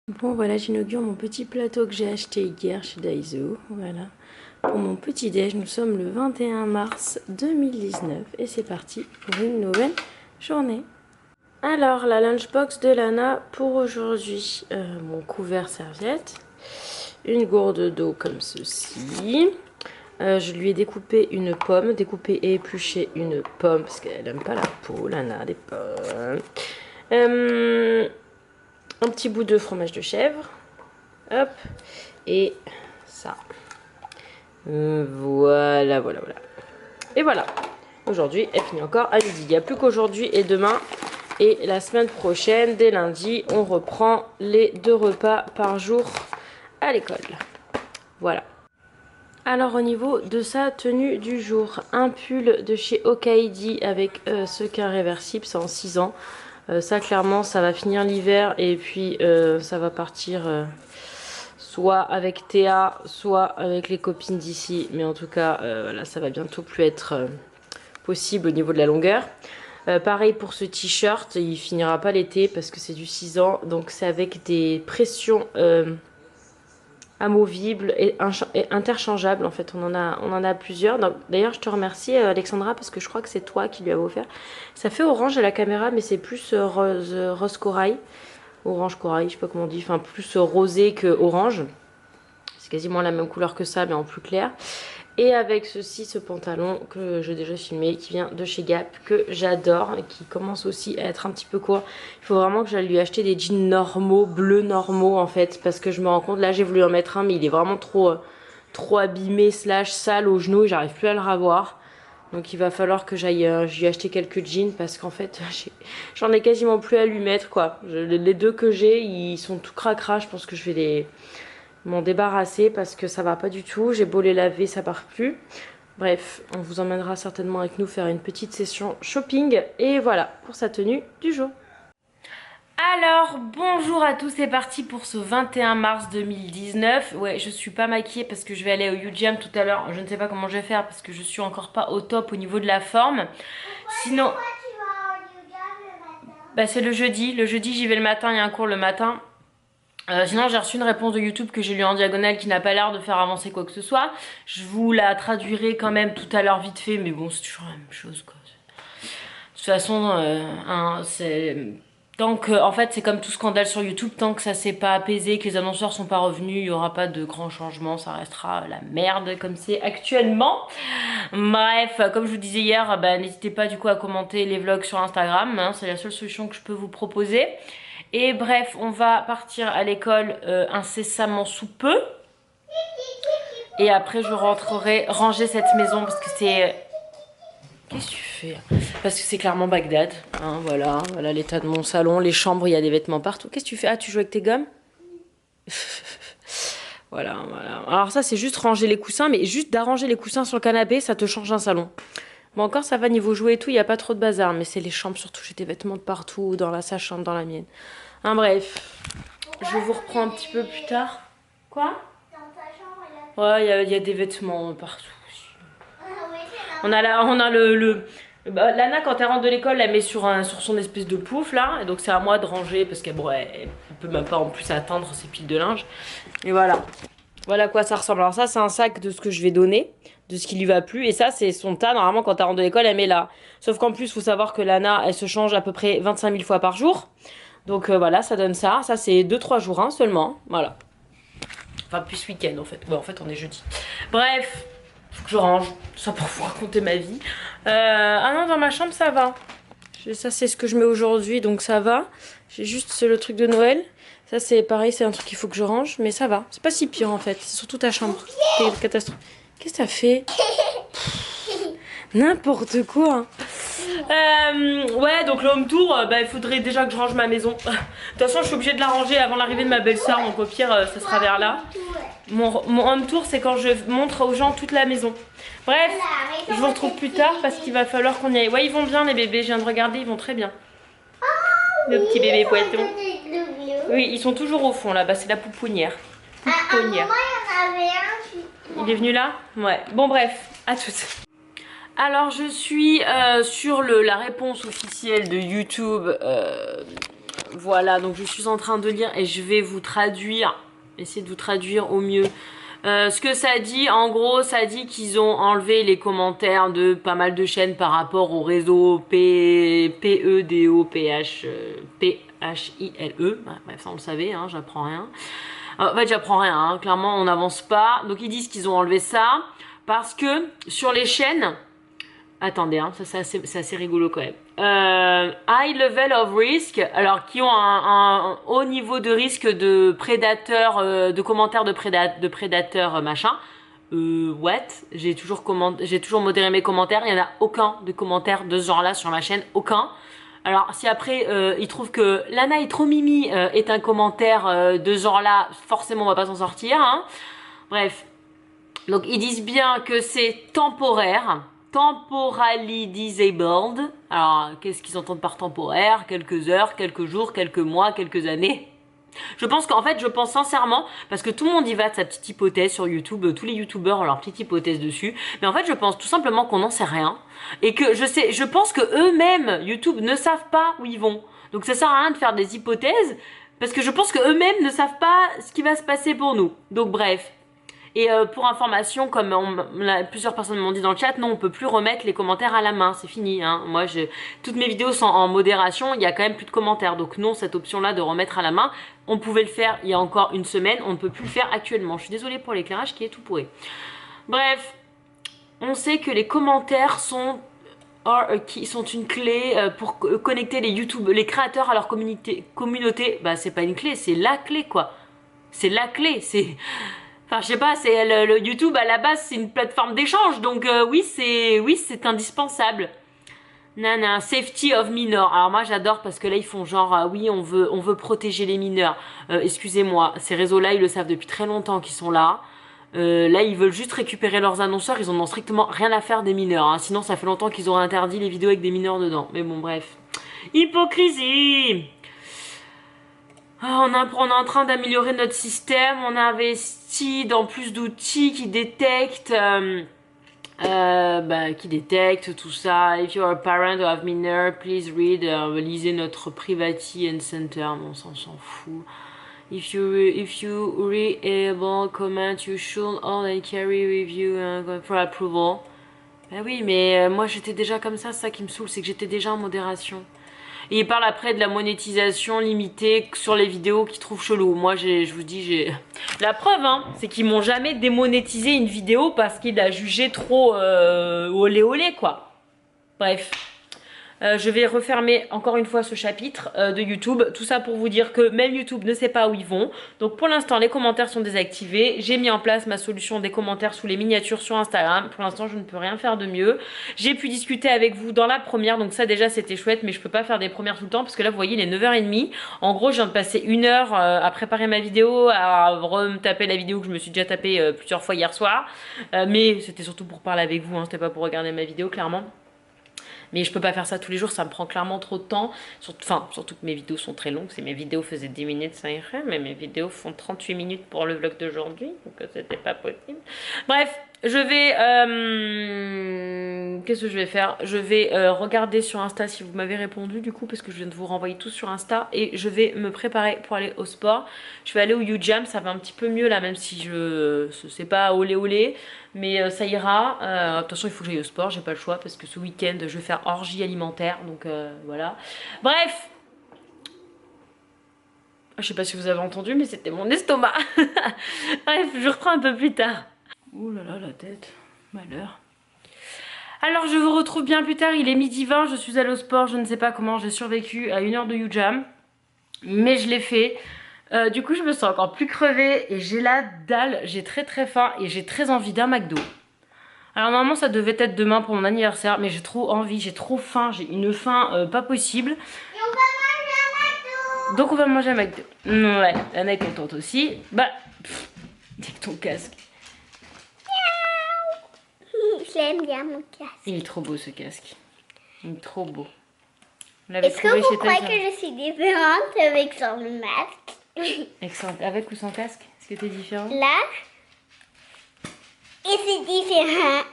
Bon voilà, j'inaugure mon petit plateau que j'ai acheté hier chez Daiso. Voilà. Pour mon petit déj, nous sommes le 21 mars 2019 et c'est parti pour une nouvelle journée. Alors, la lunchbox de Lana pour aujourd'hui. Mon couvert serviette, une gourde d'eau comme ceci. Je lui ai découpé une pomme, découpé et épluché une pomme parce qu'elle n'aime pas la peau, Lana, des pommes. Un petit bout de fromage de chèvre. Hop. Et ça. Voilà. Et voilà. Aujourd'hui, elle finit encore à midi. Il n'y a plus qu'aujourd'hui et demain. Et la semaine prochaine, dès lundi, on reprend les 2 repas par jour à l'école. Voilà. Alors au niveau de sa tenue du jour, un pull de chez Okaidi avec ce quin réversible, c'est en 6 ans. Ça clairement ça va finir l'hiver et puis ça va partir soit avec Théa, soit avec les copines d'ici. Mais en tout cas voilà, ça va bientôt plus être possible au niveau de la longueur. Pareil pour ce t-shirt, il finira pas l'été parce que c'est du 6 ans. Donc c'est avec des pressions amovibles et interchangeables. En fait on en a plusieurs. D'ailleurs je te remercie Alexandra parce que je crois que c'est toi qui lui as offert. Ça fait orange à la caméra mais c'est plus rose corail. Orange corail, je sais pas comment on dit. Enfin plus rosé que orange. C'est quasiment la même couleur que ça mais en plus clair. Et avec ceci, ce pantalon que j'ai déjà filmé, qui vient de chez Gap, que j'adore et qui commence aussi à être un petit peu court. Il faut vraiment que j'aille lui acheter des jeans normaux, bleus normaux en fait, parce que je me rends compte, là j'ai voulu en mettre un, mais il est vraiment trop abîmé, slash sale au genou, et j'arrive plus à le ravoir. Donc il va falloir que j'aille lui acheter quelques jeans, parce qu'en fait, j'en ai quasiment plus à lui mettre quoi. Les deux que j'ai, ils sont tout cracra, je pense que je vais les m'en débarrasser parce que ça va pas du tout. J'ai beau les laver, ça part plus. Bref, on vous emmènera certainement avec nous faire une petite session shopping. Et voilà pour sa tenue du jour. Alors, bonjour à tous, c'est parti pour ce 21 mars 2019. Ouais, je suis pas maquillée parce que je vais aller au YouGym tout à l'heure. Je ne sais pas comment je vais faire parce que je suis encore pas au top au niveau de la forme. Sinon, tu vas au yoga le matin? bah c'est le jeudi. Le jeudi, j'y vais le matin, il y a un cours le matin. Sinon j'ai reçu une réponse de YouTube que j'ai lue en diagonale qui n'a pas l'air de faire avancer quoi que ce soit. Je vous la traduirai quand même tout à l'heure vite fait, mais bon c'est toujours la même chose quoi. De toute façon, tant que, en fait c'est comme tout scandale sur YouTube, tant que ça s'est pas apaisé, que les annonceurs sont pas revenus, il y aura pas de grands changements, ça restera la merde comme c'est actuellement. Bref, comme je vous disais hier, bah, n'hésitez pas du coup à commenter les vlogs sur Instagram, hein, c'est la seule solution que je peux vous proposer. Et bref, on va partir à l'école incessamment sous peu. Et après, je rentrerai ranger cette maison parce que c'est... Qu'est-ce que tu fais? Parce que c'est clairement Bagdad. Hein, voilà l'état de mon salon, les chambres, il y a des vêtements partout. Qu'est-ce que tu fais? Ah, tu joues avec tes gommes? Voilà. Alors ça, c'est juste ranger les coussins, mais juste d'arranger les coussins sur le canapé, ça te change un salon. Bon, encore ça va niveau jouet et tout, il n'y a pas trop de bazar, mais c'est les chambres, surtout j'ai des vêtements de partout, dans sa chambre, dans la mienne. Hein, bref, je vous reprends un petit peu plus tard. Quoi? Dans ta chambre, il a... Ouais, il y a des vêtements partout. Ah oui, On a bah, Lana, quand elle rentre de l'école, elle met sur son espèce de pouf là, et donc c'est à moi de ranger parce qu'elle bon, elle peut même pas en plus atteindre ses piles de linge. Et voilà. Voilà à quoi ça ressemble. Alors ça, c'est un sac de ce que je vais donner, de ce qui lui va plus. Et ça, c'est son tas. Normalement, quand elle rentre de l'école, elle met là. Sauf qu'en plus, il faut savoir que Lana, elle se change à peu près 25 000 fois par jour. Donc voilà, ça donne ça. Ça, c'est 2-3 jours hein, seulement. Voilà. Enfin, puis ce week-end en fait. Ouais, en fait, on est jeudi. Bref, faut que je range. Tout ça pour vous raconter ma vie. Ah non, dans ma chambre, ça va. Ça, c'est ce que je mets aujourd'hui, donc ça va. J'ai juste le truc de Noël. Ça, c'est pareil, c'est un truc qu'il faut que je range, mais ça va. C'est pas si pire en fait. C'est surtout ta chambre. C'est catastrophe. Qu'est-ce que t'as fait? N'importe quoi. Ouais, donc le home tour, bah, il faudrait déjà que je range ma maison. De toute façon, je suis obligée de la ranger avant l'arrivée de ma belle-sœur, donc au pire, ça sera vers là. Mon home tour, c'est quand je montre aux gens toute la maison. Bref, je vous retrouve plus tard parce qu'il va falloir qu'on y aille. Ouais, ils vont bien les bébés, je viens de regarder, ils vont très bien. Le petit bébé poisson. Oui, ils sont toujours au fond là-bas, c'est la pouponnière. Pouponnière. Il est venu là? Ouais. Bon bref, à toutes. Alors je suis sur la réponse officielle de YouTube voilà, donc je suis en train de lire et je vais vous traduire, essayer de vous traduire au mieux. Ce que ça dit, en gros, ça dit qu'ils ont enlevé les commentaires de pas mal de chaînes par rapport au réseau PEDOPHILE. Bref, ça on le savait, hein, j'apprends rien. En fait, j'apprends rien, hein, clairement, on n'avance pas. Donc ils disent qu'ils ont enlevé ça parce que sur les chaînes... Attendez, hein, ça c'est assez rigolo quand même. High level of risk, alors qui ont un haut niveau de risque de prédateurs, de commentaires de prédateurs machin. What? J'ai toujours modéré mes commentaires. Il y en a aucun de commentaires de ce genre-là sur ma chaîne, aucun. Alors si après ils trouvent que Lana est trop mimi est un commentaire de ce genre-là, forcément on va pas s'en sortir. Hein. Bref, donc ils disent bien que c'est temporaire. Temporally disabled. Alors, qu'est-ce qu'ils entendent par temporaire? Quelques heures, quelques jours, quelques mois, quelques années. Je pense je pense sincèrement, parce que tout le monde y va de sa petite hypothèse sur YouTube, tous les youtubeurs ont leur petite hypothèse dessus, mais en fait je pense tout simplement qu'on n'en sait rien, et que je pense que eux-mêmes, YouTube, ne savent pas où ils vont. Donc ça sert à rien de faire des hypothèses, parce que je pense que eux-mêmes ne savent pas ce qui va se passer pour nous. Donc bref. Et pour information, comme plusieurs personnes m'ont dit dans le chat, non, on peut plus remettre les commentaires à la main, c'est fini. Hein. Moi, toutes mes vidéos sont en modération, il y a quand même plus de commentaires. Donc non, cette option-là de remettre à la main, on pouvait le faire il y a encore une semaine, on ne peut plus le faire actuellement. Je suis désolée pour l'éclairage qui est tout pourri. Bref, on sait que les commentaires sont une clé pour connecter les créateurs à leur communauté. Bah, c'est pas une clé, c'est la clé, quoi. C'est la clé, c'est... Enfin, je sais pas, c'est le YouTube à la base, c'est une plateforme d'échange, donc oui, c'est indispensable. Nana, safety of minors. Alors moi, j'adore parce que là, ils font genre, oui, on veut protéger les mineurs. Excusez-moi, ces réseaux-là, ils le savent depuis très longtemps qu'ils sont là. Là, ils veulent juste récupérer leurs annonceurs, ils en ont strictement rien à faire des mineurs. Hein. Sinon, ça fait longtemps qu'ils auraient interdit les vidéos avec des mineurs dedans. Mais bon, bref. Hypocrisie! On est en train d'améliorer notre système, on a investi dans plus d'outils qui détectent tout ça. If you're a parent or have minor, please read, lisez notre privacy and center, on s'en fout. If you readable comment, you should all and carry with you for approval. Ben oui, mais moi j'étais déjà comme ça, c'est ça qui me saoule, c'est que j'étais déjà en modération. Et il parle après de la monétisation limitée sur les vidéos qu'ils trouvent chelou. Moi, je vous dis, j'ai... La preuve, hein, c'est qu'ils m'ont jamais démonétisé une vidéo parce qu'il a jugé trop olé olé, quoi. Bref. Je vais refermer encore une fois ce chapitre de YouTube. Tout ça pour vous dire que même YouTube ne sait pas où ils vont. Donc pour l'instant, les commentaires sont désactivés. J'ai mis en place ma solution des commentaires sous les miniatures sur Instagram. Pour l'instant, je ne peux rien faire de mieux. J'ai pu discuter avec vous dans la première. Donc ça déjà, c'était chouette. Mais je peux pas faire des premières tout le temps parce que là, vous voyez, il est 9h30. En gros, je viens de passer 1 heure à préparer ma vidéo, à retaper la vidéo que je me suis déjà tapée plusieurs fois hier soir. Mais c'était surtout pour parler avec vous. Hein. C'était pas pour regarder ma vidéo, clairement. Mais je peux pas faire ça tous les jours, ça me prend clairement trop de temps. Surtout que mes vidéos sont très longues. Si mes vidéos faisaient 10 minutes, ça irait. Mais mes vidéos font 38 minutes pour le vlog d'aujourd'hui. Donc c'était pas possible. Bref, je vais... Qu'est-ce que je vais faire? Je vais regarder sur Insta si vous m'avez répondu du coup. Parce que je viens de vous renvoyer tout sur Insta. Et je vais me préparer pour aller au sport. Je vais aller au YouJam, ça va un petit peu mieux là. Même si je... sais pas olé olé. Mais ça ira. De toute façon, il faut que j'aille au sport, j'ai pas le choix parce que ce week-end, je vais faire orgie alimentaire. Donc voilà. Bref. Je sais pas si vous avez entendu, mais c'était mon estomac. Bref, je reprends un peu plus tard. Ouh là là, la tête. Malheur. Alors, je vous retrouve bien plus tard. Il est 12h20. Je suis allée au sport. Je ne sais pas comment j'ai survécu à 1 heure de YouJam. Mais je l'ai fait. Du coup je me sens encore plus crevée et j'ai la dalle, j'ai très faim et j'ai très envie d'un McDo. Alors normalement ça devait être demain pour mon anniversaire mais j'ai trop envie, j'ai trop faim, j'ai une faim pas possible. Et on va manger un McDo. Donc on va manger un McDo. Ouais, Anna est contente aussi. Bah, avec ton casque. J'aime bien mon casque. Il est trop beau ce casque. Il est trop beau. Est-ce que vous croyez que je suis différente avec son masque? Avec ou sans casque? Est-ce que t'es différente? Là. Et c'est différent.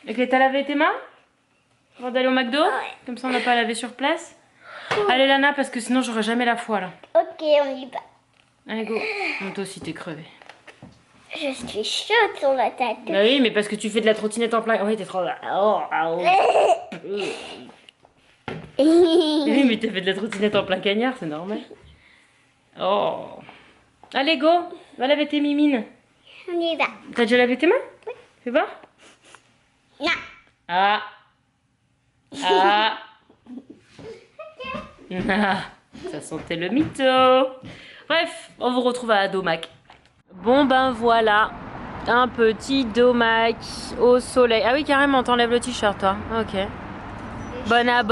Ok, t'as lavé tes mains avant d'aller au McDo? Ouais. Comme ça on n'a pas lavé sur place. Allez Lana, parce que sinon j'aurai jamais la foi là. Ok, on y va. Allez go. Toi aussi t'es crevé. Je suis chaude sur la tête. Bah oui, mais parce que tu fais de la trottinette en plein... Oui, t'es trop... Oui, mais t'as fait de la trottinette en plein cagnard, c'est normal. Oh. Allez go, va laver tes mimines. On y va. T'as déjà lavé tes mains? Oui. Fais voir. Non. Ah. Ah. Ah. Ça sentait le mytho. Bref, on vous retrouve à Domac. Bon ben voilà, un petit Domac au soleil. Ah oui, carrément, t'enlèves le t-shirt toi. Ok. Bona,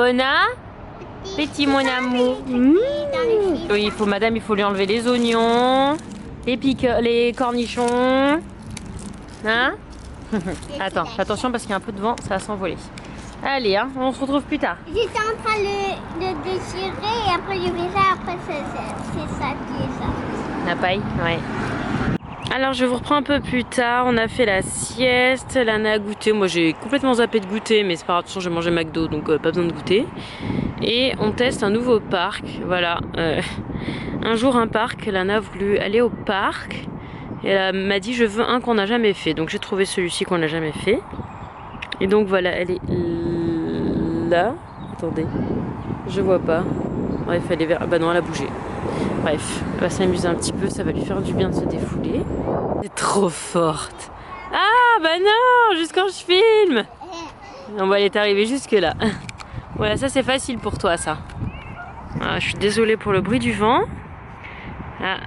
petit mon amour. Oui, madame, il faut lui enlever les oignons, les cornichons. Hein? Attends, fais attention parce qu'il y a un peu de vent, ça va s'envoler. Allez, hein, on se retrouve plus tard. J'étais en train de déchirer et après je fais ça, après c'est ça qui est ça. La paille, ouais. Alors je vous reprends un peu plus tard, on a fait la sieste, Lana a goûté, moi j'ai complètement zappé de goûter mais c'est pas grave, de toute façon j'ai mangé McDo donc pas besoin de goûter. Et on teste un nouveau parc, voilà. Un jour un parc, Lana a voulu aller au parc et elle m'a dit je veux un qu'on n'a jamais fait, donc j'ai trouvé celui-ci qu'on n'a jamais fait. Et donc voilà, elle est là, attendez, je vois pas, bref elle est vers, bah non elle a bougé. Bref, elle va s'amuser un petit peu, ça va lui faire du bien de se défouler. C'est trop forte. Ah bah non, juste quand je filme. On va aller arriver jusque là. Voilà, ça c'est facile pour toi ça. Ah, je suis désolée pour le bruit du vent. Ah,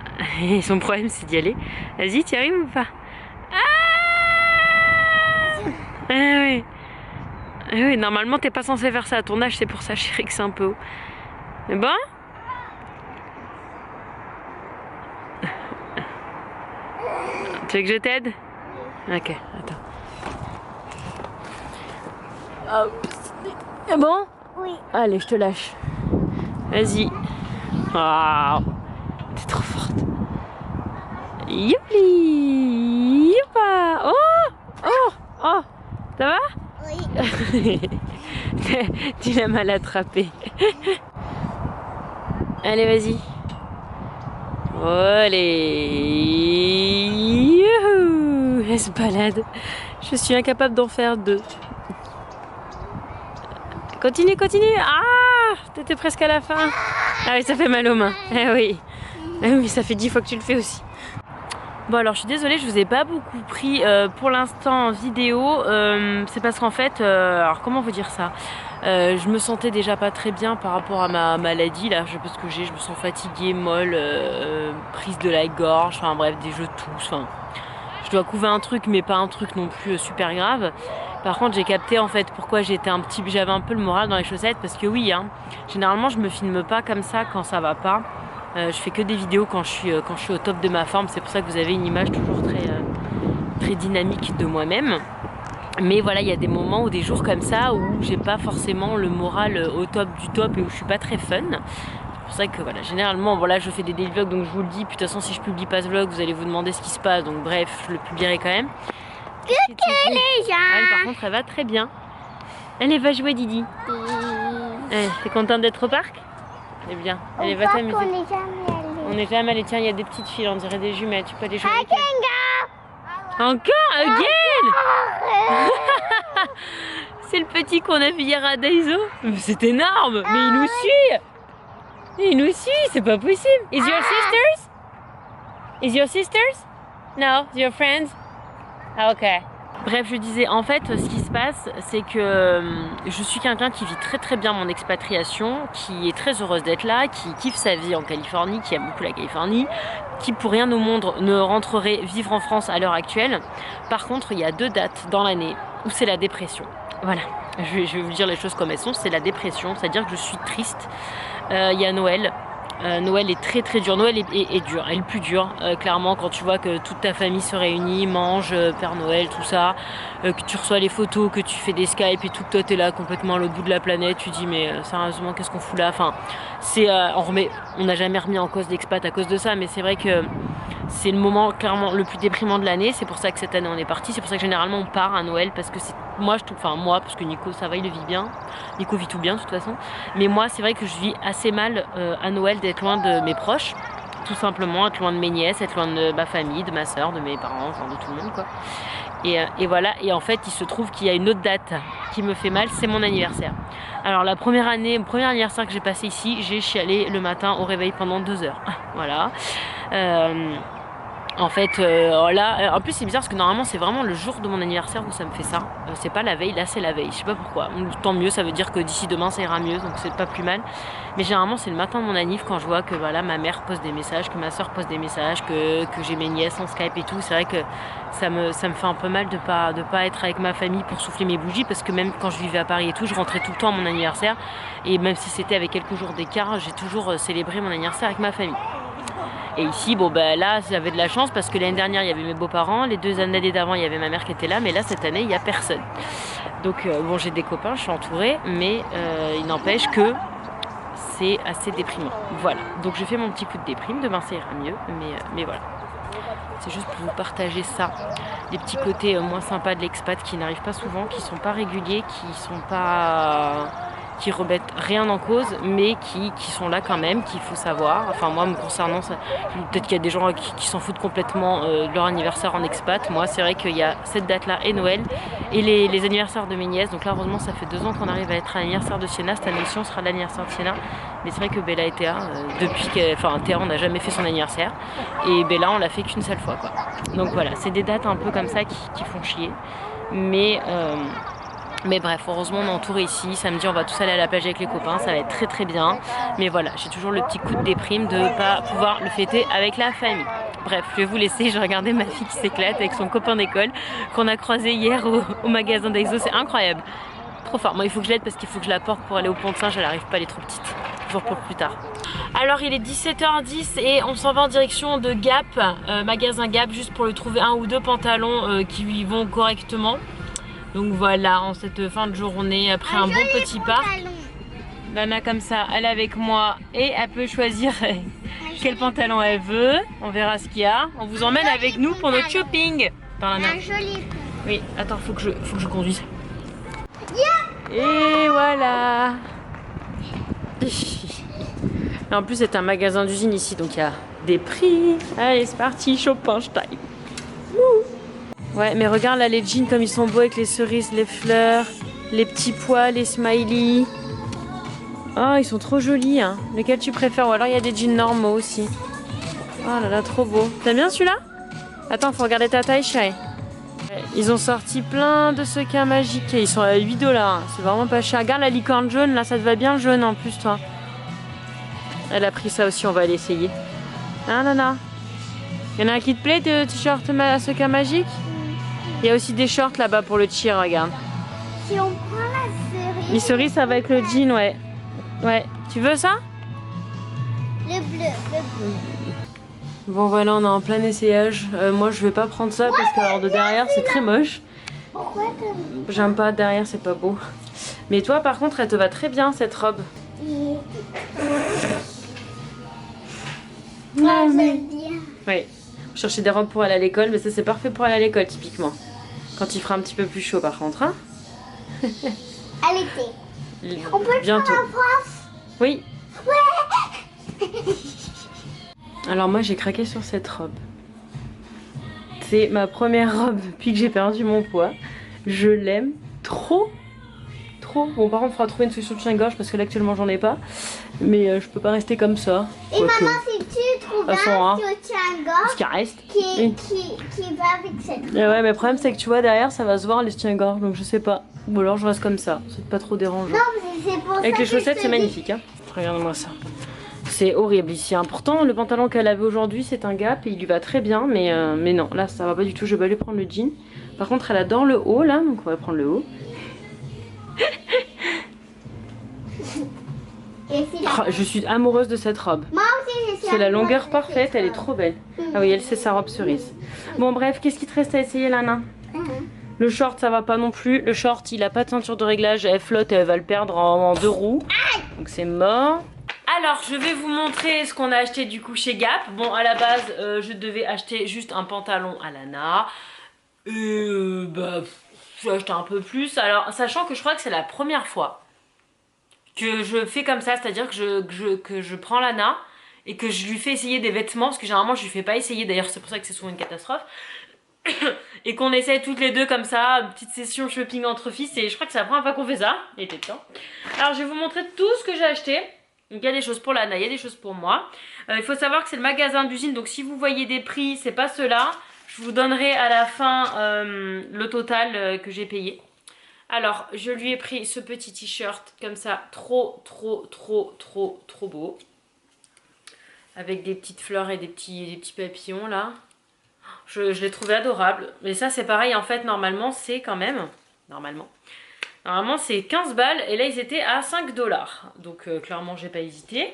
et son problème c'est d'y aller. Vas-y, tu y arrives ou pas? Ah oui. Ah oui, normalement t'es pas censé faire ça à ton âge, c'est pour ça chérie que c'est un peu haut. Mais bon? Tu veux que je t'aide? Ok, attends. C'est bon? Oui. Allez, je te lâche. Vas-y. Waouh, t'es trop forte. Youpli! Youpa! Oh! Oh! Oh! Ça va? Oui. Tu l'as mal attrapé. Allez, vas-y. Allez. Youhou! Elle se balade. Je suis incapable d'en faire deux. Continue, continue. Ah! T'étais presque à la fin. Ah oui, ça fait mal aux mains. Eh oui. Eh oui, ça fait 10 fois que tu le fais aussi. Bon alors je suis désolée, je vous ai pas beaucoup pris pour l'instant en vidéo. C'est parce qu'en fait, alors comment vous dire ça, je me sentais déjà pas très bien par rapport à ma maladie là, je sais pas ce que j'ai, je me sens fatiguée, molle, prise de la gorge, enfin bref, des jeux tous, enfin je dois couver un truc mais pas un truc non plus super grave. Par contre j'ai capté en fait pourquoi j'avais un peu le moral dans les chaussettes, parce que oui, hein, généralement je me filme pas comme ça quand ça va pas. Je fais que des vidéos quand je suis au top de ma forme, c'est pour ça que vous avez une image toujours très dynamique de moi-même. Mais voilà, il y a des moments ou des jours comme ça où j'ai pas forcément le moral au top du top et où je suis pas très fun. C'est pour ça que voilà, généralement voilà, je fais des daily vlogs, donc je vous le dis, puis de toute façon si je publie pas ce vlog, vous allez vous demander ce qui se passe, donc bref, je le publierai quand même. Coucou les gens. Elle, par contre, elle va très bien. Elle va jouer Didi. T'es contente d'être au parc? C'est bien. Allez, va t'amuser. On n'est jamais allé. Tiens, il y a des petites filles, on dirait des jumelles. Tu peux aller jouer avec elles. Encore? Again? C'est le petit qu'on a vu hier à Daiso. C'est énorme. Mais il nous suit. Il nous suit, c'est pas possible. Is your sisters? Is your sisters? No, your friends? Ah, ok. Bref, je disais, en fait, ce qui se passe, c'est que je suis quelqu'un qui vit très bien mon expatriation, qui est très heureuse d'être là, qui kiffe sa vie en Californie, qui aime beaucoup la Californie, qui pour rien au monde ne rentrerait vivre en France à l'heure actuelle. Par contre, il y a 2 dates dans l'année où c'est la dépression. Voilà, je vais vous dire les choses comme elles sont, c'est la dépression, c'est-à-dire que je suis triste. Il y a Noël. Noël est très dur, Noël est dur, est le plus dur, clairement quand tu vois que toute ta famille se réunit, mange, Père Noël, tout ça, que tu reçois les photos, que tu fais des Skype et tout, que toi t'es là complètement à l'autre bout de la planète, tu dis mais sérieusement qu'est-ce qu'on fout là, enfin c'est, on n'a jamais remis en cause l'expat à cause de ça, mais c'est vrai que c'est le moment clairement le plus déprimant de l'année. C'est pour ça que cette année on est parti. C'est pour ça que généralement on part à Noël parce que moi je trouve, enfin moi parce que Nico ça va, il le vit bien. Nico vit tout bien de toute façon. Mais moi c'est vrai que je vis assez mal à Noël d'être loin de mes proches. Tout simplement être loin de mes nièces, être loin de ma famille, de ma soeur, de mes parents, enfin de tout le monde quoi. Et voilà, et en fait il se trouve qu'il y a une autre date qui me fait mal, c'est mon anniversaire. Alors la première année, mon premier anniversaire que j'ai passé ici, j'ai chialé le matin au réveil pendant 2 heures. Voilà. En fait, là, en plus c'est bizarre parce que normalement c'est vraiment le jour de mon anniversaire où ça me fait ça. C'est pas la veille, là c'est la veille. Je sais pas pourquoi. Tant mieux, ça veut dire que d'ici demain ça ira mieux, donc c'est pas plus mal. Mais généralement c'est le matin de mon anniv quand je vois que voilà ma mère poste des messages, que ma soeur poste des messages, que j'ai mes nièces en Skype et tout. C'est vrai que ça me fait un peu mal de pas être avec ma famille pour souffler mes bougies parce que même quand je vivais à Paris et tout, je rentrais tout le temps à mon anniversaire et même si c'était avec quelques jours d'écart, j'ai toujours célébré mon anniversaire avec ma famille. Et ici, bon ben là, j'avais de la chance parce que l'année dernière, il y avait mes beaux-parents. Les 2 années d'avant, il y avait ma mère qui était là. Mais là, cette année, il n'y a personne. Donc, bon, j'ai des copains, je suis entourée. Mais il n'empêche que c'est assez déprimant. Voilà. Donc, je fais mon petit coup de déprime. Demain, ça ira mieux. Mais voilà. C'est juste pour vous partager ça. Les petits côtés moins sympas de l'expat qui n'arrivent pas souvent, qui sont pas réguliers, qui remettent rien en cause, mais qui sont là quand même, qu'il faut savoir. Enfin, moi, me concernant, peut-être qu'il y a des gens qui s'en foutent complètement de leur anniversaire en expat. Moi, c'est vrai qu'il y a cette date-là et Noël, et les anniversaires de mes nièces. Donc là, heureusement, ça fait 2 ans qu'on arrive à être à l'anniversaire de Sienna. Cette année, on sera l'anniversaire de Sienna. Mais c'est vrai que Bella et Théa, Théa, on n'a jamais fait son anniversaire. Et Bella, on l'a fait qu'une seule fois, quoi. Donc voilà, c'est des dates un peu comme ça qui font chier. Mais bref, heureusement on est entouré ici. Samedi on va tous aller à la plage avec les copains, ça va être très très bien. Mais voilà, j'ai toujours le petit coup de déprime de ne pas pouvoir le fêter avec la famille. Bref, je vais vous laisser, je regardais ma fille qui s'éclate avec son copain d'école qu'on a croisé hier au magasin d'Exo, c'est incroyable. Trop fort. Moi il faut que je l'aide parce qu'il faut que je la porte pour aller au Pont de Singe, elle arrive pas, elle est trop petite. Toujours pour plus tard. Alors il est 17h10 et on s'en va en direction de Gap, magasin Gap, juste pour lui trouver 1 ou 2 pantalons qui lui vont correctement. Donc voilà, en cette fin de journée, après un bon petit parc, Lana comme ça, elle est avec moi et elle peut choisir quel pantalon elle veut. On verra ce qu'il y a. On vous emmène avec nous pour notre shopping. Un joli. Oui, attends, faut que je conduise. Et voilà. Et en plus, c'est un magasin d'usine ici, donc il y a des prix. Allez, c'est parti, shopping time. Ouais, mais regarde là les jeans comme ils sont beaux avec les cerises, les fleurs, les petits pois, les smileys. Oh, ils sont trop jolis, hein. Lequel tu préfères? Ou alors il y a des jeans normaux aussi. Oh là là, trop beau. T'aimes bien celui-là? Attends, faut regarder ta taille, chérie. Ils ont sorti plein de sequins magiques et ils sont à 8 $. C'est vraiment pas cher. Regarde la licorne jaune, là, ça te va bien le jaune en plus, toi. Elle a pris ça aussi, on va l'essayer. Hein, Nana? Il y en a un qui te plaît, de t-shirt à sequins magique? Il y a aussi des shorts là-bas pour le cheer, regarde. Si on prend la cerise... Les cerises, ça va avec le jean, ouais. Ouais. Tu veux ça? Le bleu. Bon voilà, on est en plein essayage. Moi, je vais pas prendre ça parce que alors de derrière, c'est très moche. Pourquoi J'aime pas, derrière, c'est pas beau. Mais toi, par contre, elle te va très bien, cette robe. Non, mais... bien. Oui. Chercher des robes pour aller à l'école, mais ça, c'est parfait pour aller à l'école, typiquement. Quand il fera un petit peu plus chaud, par contre, hein. À l'été. On peut bientôt. faire un prof? Oui. Ouais. Alors moi j'ai craqué sur cette robe. C'est ma première robe depuis que j'ai perdu mon poids. Je l'aime trop. Bon par contre il faudra trouver une solution de soutien-gorge parce que là actuellement j'en ai pas. Mais je peux pas rester comme ça. Et maman, si tu trouves un soutien-gorge ce qui reste qui va avec cette robe. Ouais, mais le problème c'est que tu vois derrière ça va se voir les soutiens-gorge, donc je sais pas. Ou alors je reste comme ça, c'est pas trop dérangeant. Non, mais c'est pour avec ça les chaussettes c'est magnifique, hein. Regarde-moi ça. C'est horrible ici, hein. Pourtant le pantalon qu'elle avait aujourd'hui c'est un Gap et il lui va très bien, mais non, là ça va pas du tout, je vais aller prendre le jean. Par contre elle adore le haut là, donc on va prendre le haut. Oh, je suis amoureuse de cette robe. Moi aussi, c'est la longueur parfaite, elle est trop belle. Ah oui, elle c'est sa robe cerise. Bon bref, qu'est-ce qui te reste à essayer, Lana? Le short ça va pas non plus. Le short il a pas de ceinture de réglage, elle flotte et elle va le perdre en 2 roues. Donc c'est mort. Alors, je vais vous montrer ce qu'on a acheté du coup chez Gap. Bon, à la base, je devais acheter juste un pantalon à Lana. Et bah, j'ai acheté un peu plus. Alors, sachant que je crois que c'est la première fois que je fais comme ça, c'est-à-dire que je prends Lana et que je lui fais essayer des vêtements, parce que généralement je lui fais pas essayer, d'ailleurs c'est pour ça que c'est souvent une catastrophe, et qu'on essaie toutes les deux comme ça, une petite session shopping entre fils, et je crois que c'est la première fois qu'on fait ça, il était temps. Alors je vais vous montrer tout ce que j'ai acheté. Donc il y a des choses pour Lana, il y a des choses pour moi. Il faut savoir que c'est le magasin d'usine, donc si vous voyez des prix, c'est pas ceux-là. Je vous donnerai à la fin le total que j'ai payé. Alors, je lui ai pris ce petit t-shirt comme ça, trop beau. Avec des petites fleurs et des petits papillons là. Je l'ai trouvé adorable. Mais ça, c'est pareil, en fait, normalement, c'est quand même... Normalement, c'est 15 balles et là, ils étaient à 5 dollars. Donc, clairement, j'ai pas hésité.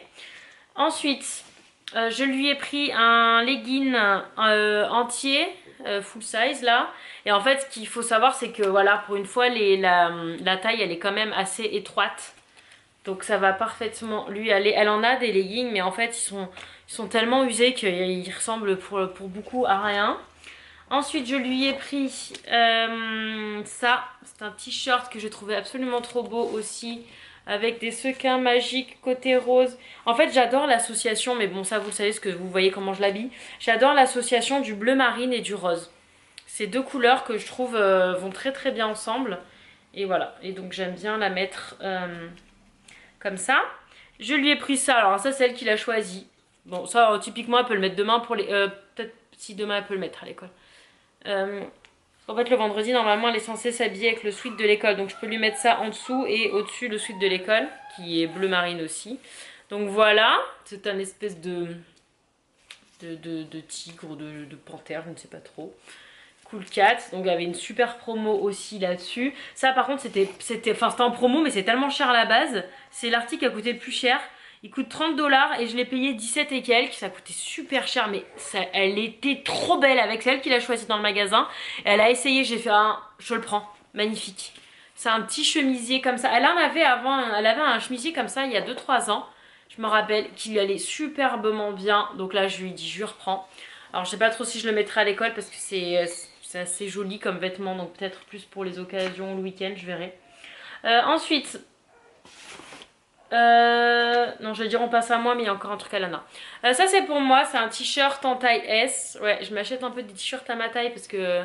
Ensuite, je lui ai pris un legging entier, full size là. Et en fait, ce qu'il faut savoir, c'est que voilà, pour une fois, la taille, elle est quand même assez étroite. Donc ça va parfaitement lui aller. Elle en a des leggings, mais en fait, ils sont tellement usés qu'ils ressemblent pour beaucoup à rien. Ensuite, je lui ai pris ça. C'est un t-shirt que j'ai trouvé absolument trop beau aussi, avec des sequins magiques côté rose. En fait, j'adore l'association, mais bon, ça, vous savez, ce que vous voyez comment je l'habille. J'adore l'association du bleu marine et du rose. Ces deux couleurs que je trouve vont très bien ensemble. Et voilà. Et donc, j'aime bien la mettre comme ça. Je lui ai pris ça. Alors, ça, c'est elle qui l'a choisi. Bon, ça, typiquement, elle peut le mettre demain pour les... peut-être si demain, elle peut le mettre à l'école. En fait, le vendredi, normalement, elle est censée s'habiller avec le sweat de l'école. Donc, je peux lui mettre ça en dessous et au-dessus le sweat de l'école, qui est bleu marine aussi. Donc, voilà. C'est un espèce de tigre ou de panthère, je ne sais pas trop. Cool Cat. Donc, il y avait une super promo aussi là-dessus. Ça, par contre, c'était en promo, mais c'est tellement cher à la base. C'est l'article qui a coûté le plus cher. Il coûte 30 dollars et je l'ai payé 17 et quelques. Ça coûtait super cher, mais ça, elle était trop belle avec celle qu'il a choisie dans le magasin. Elle a essayé, j'ai fait un... Je le prends. Magnifique. C'est un petit chemisier comme ça. Elle en avait avant, elle avait un chemisier comme ça il y a 2-3 ans. Je me rappelle qu'il lui allait superbement bien. Donc là, je lui ai dit, je lui reprends. Alors, je sais pas trop si je le mettrai à l'école parce que c'est assez joli comme vêtement. Donc peut-être plus pour les occasions, le week-end, je verrai. Ensuite... non, je vais dire on passe à moi, mais il y a encore un truc à Lana. Ça, c'est pour moi, c'est un t-shirt en taille S. Ouais, je m'achète un peu des t-shirts à ma taille parce que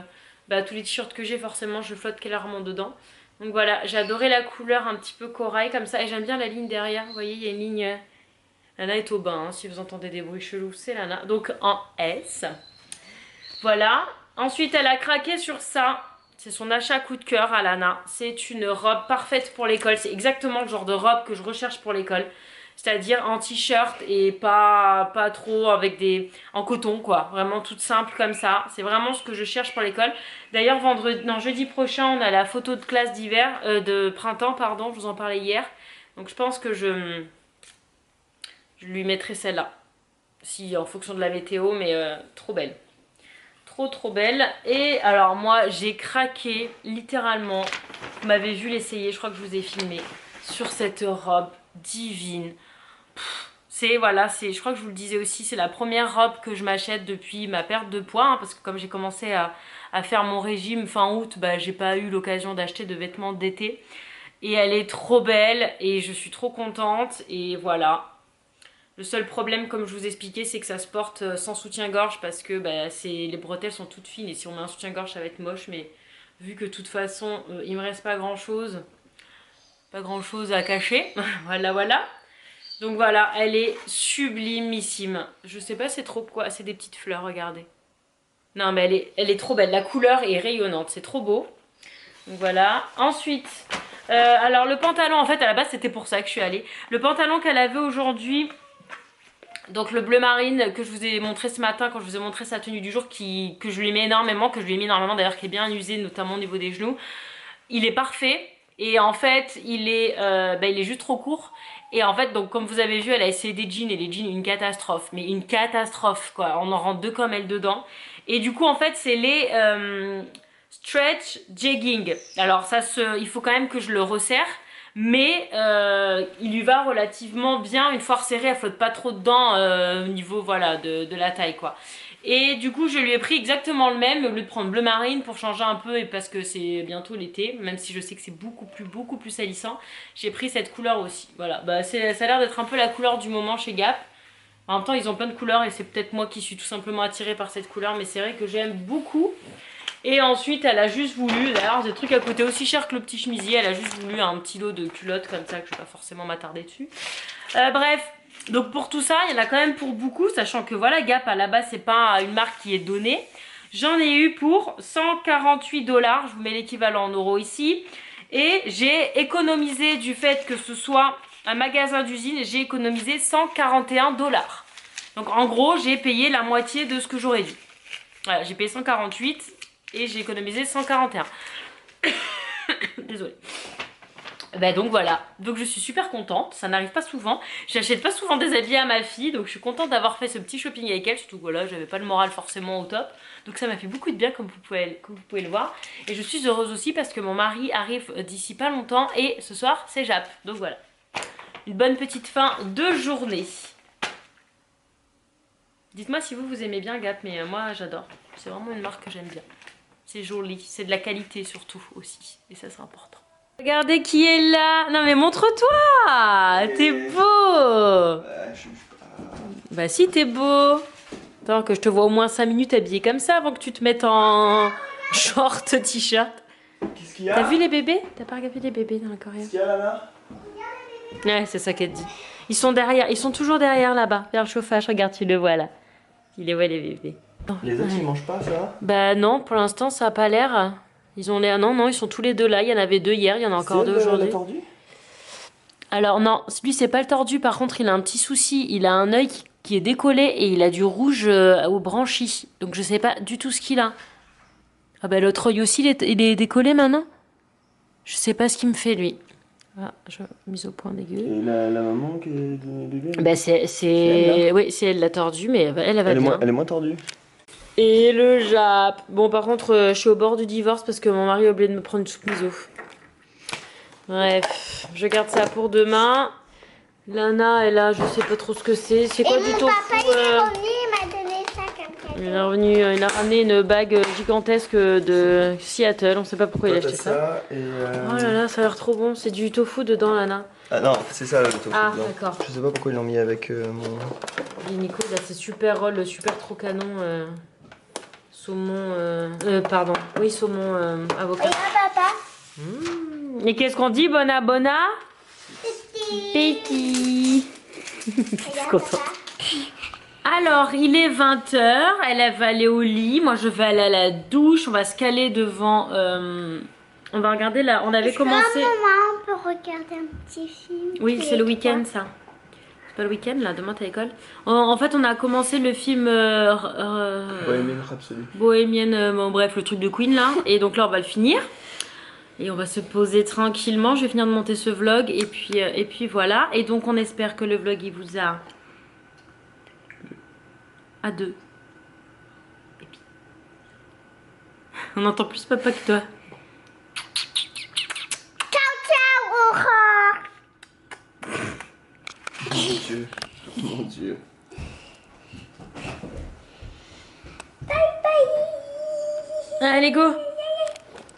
bah, tous les t-shirts que j'ai, forcément, je flotte clairement dedans. Donc voilà, j'ai adoré la couleur un petit peu corail comme ça. Et j'aime bien la ligne derrière. Vous voyez, il y a une ligne. Lana est au bain, hein, si vous entendez des bruits chelous, c'est Lana. Donc en S. Voilà. Ensuite, elle a craqué sur ça. C'est son achat coup de cœur à Lana. C'est une robe parfaite pour l'école. C'est exactement le genre de robe que je recherche pour l'école. C'est-à-dire en t-shirt et pas trop avec des... en coton quoi. Vraiment toute simple comme ça. C'est vraiment ce que je cherche pour l'école. D'ailleurs jeudi prochain on a la photo de classe d'hiver, de printemps pardon, je vous en parlais hier. Donc je pense que je lui mettrai celle-là. Si en fonction de la météo, mais trop belle. Trop belle. Et alors moi j'ai craqué littéralement. Vous m'avez vu l'essayer, je crois que je vous ai filmé. Sur cette robe divine. C'est voilà, je crois que je vous le disais aussi, c'est la première robe que je m'achète depuis ma perte de poids. Hein, parce que comme j'ai commencé à faire mon régime fin août, bah, j'ai pas eu l'occasion d'acheter de vêtements d'été. Et elle est trop belle et je suis trop contente. Et voilà. Le seul problème, comme je vous expliquais, c'est que ça se porte sans soutien-gorge parce que bah, les bretelles sont toutes fines et si on met un soutien-gorge, ça va être moche. Mais vu que de toute façon, il me reste pas grand-chose à cacher. Voilà. Donc voilà, elle est sublimissime. Je sais pas c'est trop quoi, c'est des petites fleurs, regardez. Non mais elle est trop belle, la couleur est rayonnante, c'est trop beau. Donc voilà. Ensuite, alors le pantalon, en fait à la base c'était pour ça que je suis allée. Le pantalon qu'elle avait aujourd'hui... Donc le bleu marine que je vous ai montré ce matin quand je vous ai montré sa tenue du jour que je lui mets énormément, d'ailleurs qui est bien usé notamment au niveau des genoux. Il est parfait et en fait il est juste trop court. Et en fait donc comme vous avez vu elle a essayé des jeans et les jeans une catastrophe. Mais une catastrophe quoi, on en rentre deux comme elle dedans. Et du coup en fait c'est les stretch jegging. Alors ça il faut quand même que je le resserre. mais il lui va relativement bien. Une fois serré, elle flotte pas trop dedans au niveau voilà, de la taille quoi. Et du coup je lui ai pris exactement le même au lieu de prendre bleu marine pour changer un peu et parce que c'est bientôt l'été, même si je sais que c'est beaucoup plus salissant, j'ai pris cette couleur aussi. Voilà, bah ça a l'air d'être un peu la couleur du moment chez Gap. En même temps ils ont plein de couleurs et c'est peut-être moi qui suis tout simplement attirée par cette couleur, mais c'est vrai que j'aime beaucoup. Et ensuite elle a juste voulu, d'ailleurs des trucs à côté aussi cher que le petit chemisier, elle a juste voulu un petit lot de culottes comme ça que je vais pas forcément m'attarder dessus. Bref. Donc pour tout ça, il y en a quand même pour beaucoup, sachant que voilà, Gap à la base c'est pas une marque qui est donnée. J'en ai eu pour 148 $, je vous mets l'équivalent en euros ici. Et j'ai économisé du fait que ce soit un magasin d'usine, j'ai économisé 141 $. Donc en gros, j'ai payé la moitié de ce que j'aurais dû. Voilà, j'ai payé 148 et j'ai économisé 141. Désolée. Bah donc voilà, donc je suis super contente, ça n'arrive pas souvent, j'achète pas souvent des habits à ma fille, donc je suis contente d'avoir fait ce petit shopping avec elle, surtout que voilà, j'avais pas le moral forcément au top, donc ça m'a fait beaucoup de bien comme vous pouvez le voir, et je suis heureuse aussi parce que mon mari arrive d'ici pas longtemps, et ce soir c'est Jap, donc voilà, une bonne petite fin de journée. Dites-moi si vous aimez bien Gap, mais moi j'adore, c'est vraiment une marque que j'aime bien, c'est joli, c'est de la qualité surtout aussi, et ça c'est important. Regardez qui est là. Non mais montre-toi. T'es beau. Bah si t'es beau. Attends que je te vois au moins 5 minutes habillée comme ça avant que tu te mettes en short, t-shirt. Qu'est-ce qu'il y a? T'as vu les bébés? T'as pas regardé les bébés dans l'aquarium? Qu'est-ce qu'il y a là-bas? Ouais c'est ça qu'elle dit. Ils sont derrière, ils sont toujours derrière là-bas, vers le chauffage. Regarde, tu le vois là. Tu les vois les bébés. Les autres ils mangent pas ça? Bah non, pour l'instant ça a pas l'air. Ils ont l'air... Non, ils sont tous les deux là. Il y en avait 2 hier, il y en a encore 2 aujourd'hui. Tordu? Alors non, lui c'est pas le tordu. Par contre, il a un petit souci. Il a un œil qui est décollé et il a du rouge au branchi. Donc je sais pas du tout ce qu'il a. Ah bah l'autre œil aussi, il est décollé maintenant. Je sais pas ce qu'il me fait lui. Ah, je mise au point dégueu. Et la maman qui est de bébé? Bah c'est... Oui, c'est elle la tordue, mais elle va bien. Elle est moins tordue. Et le Jap. Bon, par contre, je suis au bord du divorce parce que mon mari a oublié de me prendre une soupe miso. Bref, je garde ça pour demain. Lana, elle a, je sais pas trop ce que c'est. C'est quoi du tofu? Papa, il est revenu, il m'a donné ça comme cadeau. Il a ramené une bague gigantesque de Seattle. On sait pas pourquoi il a acheté ça. Oh là là, ça a l'air trop bon. C'est du tofu dedans, Lana. Ah non, c'est ça le tofu. Ah, d'accord. Je sais pas pourquoi ils l'ont mis avec mon... Et Nico, il a ses super rolls, super trop canon. Saumon, pardon. Oui, saumon avocat. Et là, papa. Et qu'est-ce qu'on dit, Bona? Petit. Regarde, Content. papa. Alors, il est 20h, elle va aller au lit, moi je vais aller à la douche, on va se caler devant... on va regarder là, on avait commencé... Maman, on peut regarder un petit film. Oui, c'est le week-end ça. C'est pas le week-end là, demain t'as école. En fait, on a commencé le film... Bohemian Rhapsody. Bohemian, bon, bref, le truc de Queen là. Et donc là, on va le finir. Et on va se poser tranquillement. Je vais finir de monter ce vlog. Et puis voilà. Et donc, on espère que le vlog, il vous a... à 2. Et puis... On entend plus papa que toi. Ciao, Aurore. Mon Dieu. Mon Dieu. Bye bye. Allez, go!